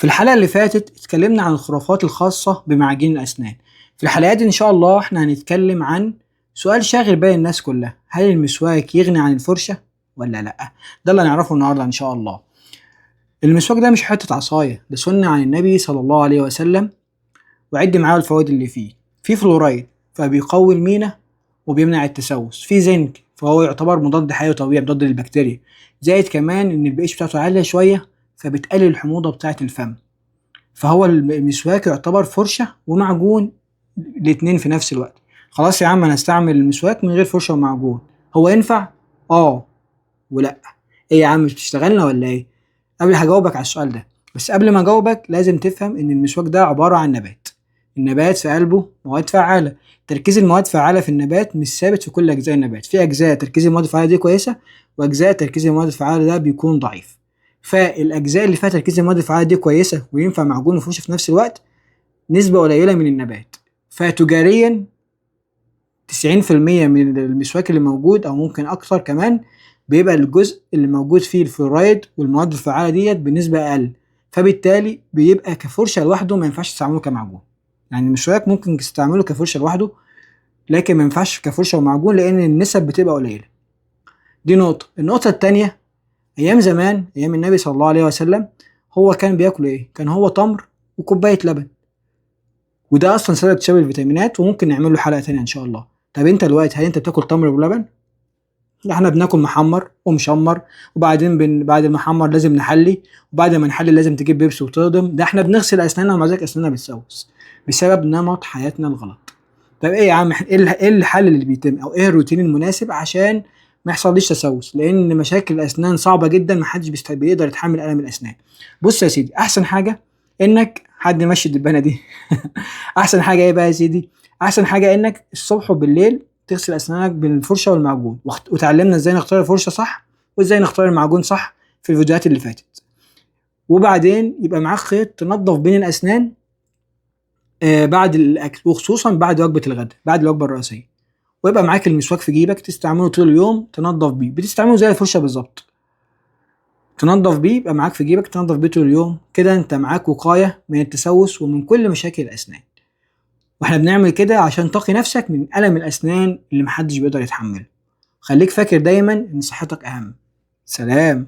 في الحلقة اللي فاتت اتكلمنا عن الخرافات الخاصة بمعاجين الأسنان. في الحلقات دي إن شاء الله احنا هنتكلم عن سؤال شاغل بال الناس كلها: هل المسواك يغني عن الفرشة ولا لأ؟ ده اللي هنعرفه النهاردة إن شاء الله. المسواك ده مش حتة عصاية، ده سنة عن النبي صلى الله عليه وسلم. وعد معاه الفوائد اللي فيه فلورايد فبيقوي المينا وبيمنع التسوس، في زنك فهو يعتبر مضاد حيوي طبيعي مضاد للبكتيريا، زائد كمان إن البي اتش بتاعته عالية شوية فبتقلل الحموضة بتاعة الفم. فهو المسواك يعتبر فرشة ومعجون الاتنين في نفس الوقت. خلاص يا عم انا استعمل المسواك من غير فرشة ومعجون، هو ينفع؟ اه ولا. ايه يا عم مش بتشتغلنا ولا ايه؟ هجاوبك على السؤال ده، بس قبل ما اجاوبك لازم تفهم ان المسواك ده عبارة عن نبات. النبات في قلبه مواد فعالة. تركيز المواد الفعالة في النبات مش ثابت في كل اجزاء النبات، في اجزاء تركيز المواد الفعالة دي كويسة، واجزاء تركيز المواد الفعالة ده بيكون ضعيف. فالاجزاء اللي فيها تركيز المواد الفعالة دي كويسة وينفع معجون وفرشة في نفس الوقت نسبة قليلة من النبات. فتجاريا 90% من المسواك اللي موجود او ممكن اكتر كمان بيبقى الجزء اللي موجود فيه الفلورايد والمواد الفعالة ديت بنسبة اقل، فبالتالي بيبقى كفرشة لوحده ما ينفعش تستعمله كمعجون. يعني المسواك ممكن تستعمله كفرشة لوحده لكن ما ينفعش كفرشة ومعجون لان النسب بتبقى قليلة. دي نقطة. النقطة التانية، ايام زمان ايام النبي صلى الله عليه وسلم هو كان بياكل ايه؟ كان هو تمر وكوباية لبن، وده اصلا سبب تشابه الفيتامينات وممكن نعمل له حلقة تانية ان شاء الله. طب انت دلوقتي هل انت بتاكل تمر ولبن؟ لا، احنا بناكل محمر ومشمر، وبعدين بعد المحمر لازم نحلي، وبعد ما نحلي لازم تجيب بيبسي وتهضم. ده احنا بنغسل اسناننا ومع ذلك اسناننا بتسوس بسبب نمط حياتنا الغلط. طب ايه يا عم ايه الحل اللي بيتم او ايه الروتين المناسب عشان ما يحصليش تسوس؟ لان مشاكل الاسنان صعبه جدا، محدش بيقدر يتحمل الم الاسنان. بص يا سيدي، احسن حاجه انك حد يمشي الدبانه دي احسن حاجه ايه بقى يا سيدي؟ احسن حاجه انك الصبح وبالليل تغسل اسنانك بالفرشه والمعجون، وتعلمنا ازاي نختار الفرشه صح وازاي نختار المعجون صح في الفيديوهات اللي فاتت. وبعدين يبقى معاك خيط تنظف بين الاسنان بعد الاكل، وخصوصا بعد وجبه الغداء بعد الوجبه الرئيسيه. ويبقى معاك المسواك في جيبك تستعمله طول اليوم، تنظف بيه، بتستعمله زي الفرشه بالظبط، تنظف بيه، يبقى معاك في جيبك تنظف بيه طول اليوم. كده انت معاك وقايه من التسوس ومن كل مشاكل الاسنان. واحنا بنعمل كده عشان تقي نفسك من الم الاسنان اللي محدش بيقدر يتحمله. خليك فاكر دايما ان صحتك اهم. سلام.